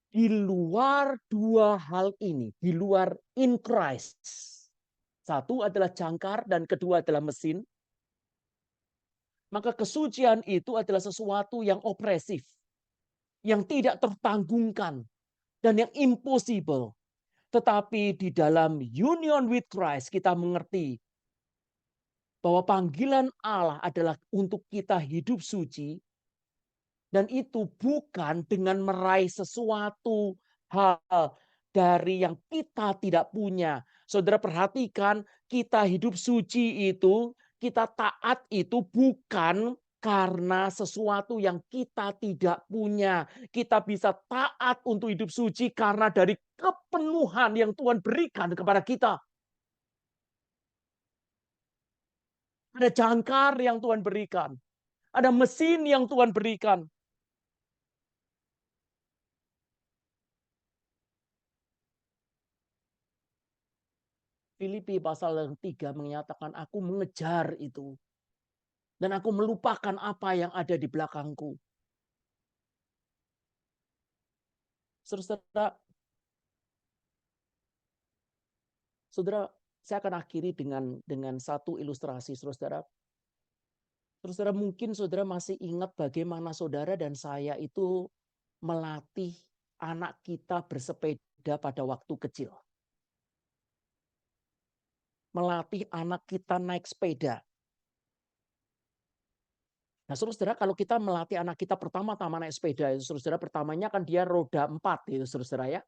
Di luar dua hal ini, di luar in Christ. Satu adalah jangkar dan kedua adalah mesin. Maka kesucian itu adalah sesuatu yang opresif. Yang tidak tertanggungkan. Dan yang impossible. Tetapi di dalam union with Christ kita mengerti bahwa panggilan Allah adalah untuk kita hidup suci. Dan itu bukan dengan meraih sesuatu hal dari yang kita tidak punya. Saudara perhatikan, kita hidup suci itu, kita taat itu bukan Karena sesuatu yang kita tidak punya. Kita bisa taat untuk hidup suci karena dari kepenuhan yang Tuhan berikan kepada kita. Ada jangkar yang Tuhan berikan. Ada mesin yang Tuhan berikan. Filipi pasal yang 3 menyatakan aku mengejar itu. Dan aku melupakan apa yang ada di belakangku. Saudara, saudara, saya akan akhiri dengan satu ilustrasi, saudara. Saudara, mungkin saudara masih ingat bagaimana saudara dan saya itu melatih anak kita bersepeda pada waktu kecil. Melatih anak kita naik sepeda. Nah, saudara, kalau kita melatih anak kita pertama-tama naik sepeda, saudara, pertamanya kan dia roda 4, itu saudara ya.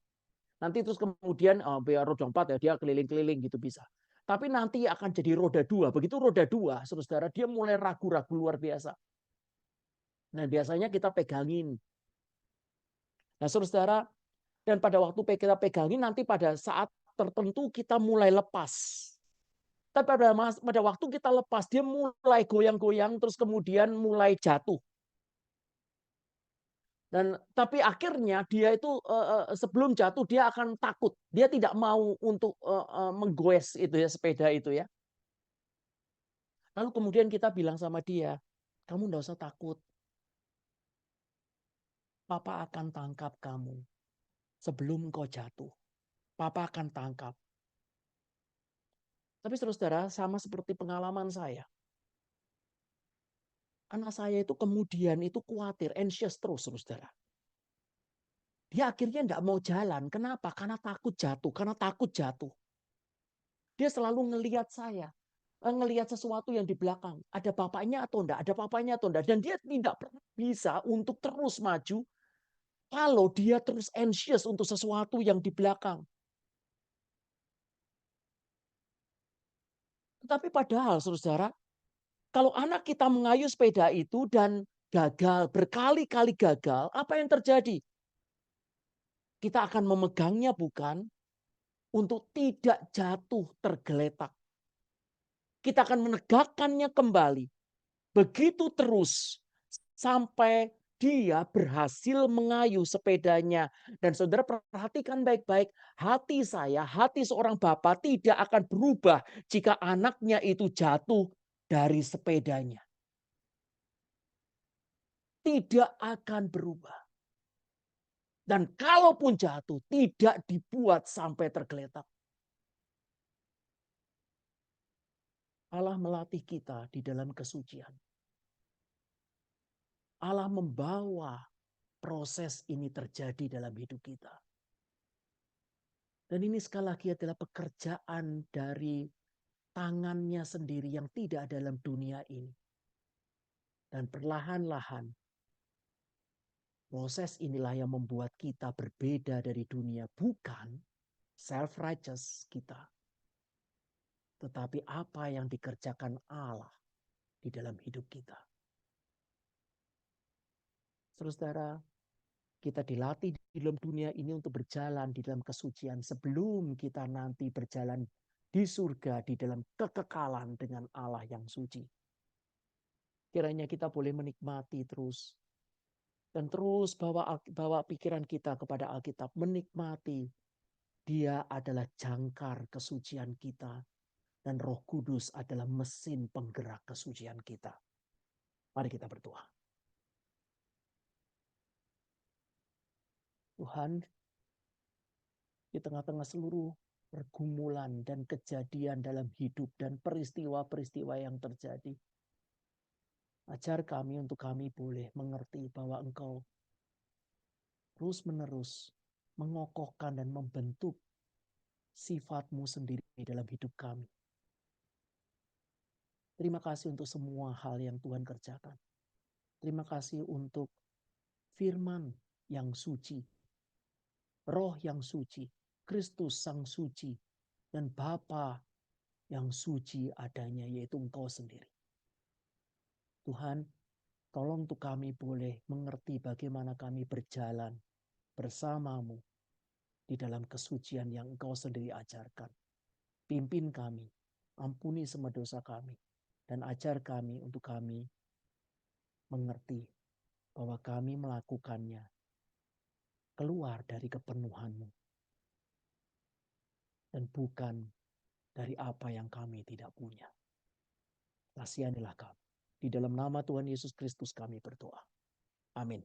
Nanti terus kemudian biar roda 4 ya dia keliling-keliling gitu bisa. Tapi nanti akan jadi roda 2. Begitu roda 2, saudara, dia mulai ragu-ragu luar biasa. Nah, biasanya kita pegangin. Nah, saudara, dan pada waktu kita pegangin nanti pada saat tertentu kita mulai lepas. Tapi pada waktu kita lepas, dia mulai goyang-goyang, terus kemudian mulai jatuh. Dan tapi akhirnya dia itu sebelum jatuh dia akan takut. Dia tidak mau untuk menggoes itu ya sepeda itu ya. Lalu kemudian kita bilang sama dia, kamu enggak usah takut. Papa akan tangkap kamu sebelum kau jatuh. Papa akan tangkap. Tapi saudara, sama seperti pengalaman saya. Anak saya itu kemudian itu khawatir, anxious terus, saudara. Dia akhirnya enggak mau jalan. Kenapa? Karena takut jatuh. Karena takut jatuh. Dia selalu ngelihat saya. Ngelihat sesuatu yang di belakang. Ada bapaknya atau enggak? Ada bapaknya atau enggak? Dan dia tidak pernah bisa untuk terus maju kalau dia terus anxious untuk sesuatu yang di belakang. Tetapi padahal, saudara, kalau anak kita mengayuh sepeda itu dan gagal, berkali-kali gagal, apa yang terjadi? Kita akan memegangnya bukan untuk tidak jatuh tergeletak. Kita akan menegakkannya kembali. Begitu terus sampai dia berhasil mengayuh sepedanya. Dan saudara perhatikan baik-baik, hati saya, hati seorang bapak tidak akan berubah jika anaknya itu jatuh dari sepedanya. Tidak akan berubah. Dan kalaupun jatuh, tidak dibuat sampai tergeletak. Allah melatih kita di dalam kesucian. Allah membawa proses ini terjadi dalam hidup kita. Dan ini sekali lagi adalah pekerjaan dari tangannya sendiri yang tidak dalam dunia ini. Dan perlahan-lahan proses inilah yang membuat kita berbeda dari dunia. Bukan self-righteous kita. Tetapi apa yang dikerjakan Allah di dalam hidup kita. Saudara, kita dilatih di dalam dunia ini untuk berjalan di dalam kesucian sebelum kita nanti berjalan di surga di dalam kekekalan dengan Allah yang suci. Kiranya kita boleh menikmati terus dan terus bawa pikiran kita kepada Alkitab, menikmati Dia adalah jangkar kesucian kita dan Roh Kudus adalah mesin penggerak kesucian kita. Mari kita berdoa. Tuhan, di tengah-tengah seluruh pergumulan dan kejadian dalam hidup dan peristiwa-peristiwa yang terjadi. Ajar kami untuk kami boleh mengerti bahwa Engkau terus-menerus mengokohkan dan membentuk sifat-Mu sendiri dalam hidup kami. Terima kasih untuk semua hal yang Tuhan kerjakan. Terima kasih untuk firman yang suci, Roh yang suci, Kristus sang suci, dan Bapa yang suci adanya, yaitu Engkau sendiri. Tuhan, Tolong untuk kami boleh mengerti bagaimana kami berjalan bersamamu di dalam kesucian yang Engkau sendiri ajarkan. Pimpin kami, ampuni semua dosa kami, dan ajar kami untuk kami mengerti bahwa kami melakukannya keluar dari kepenuhan-Mu dan bukan dari apa yang kami tidak punya. Kasihanilah kami. Di dalam nama Tuhan Yesus Kristus kami berdoa. Amin.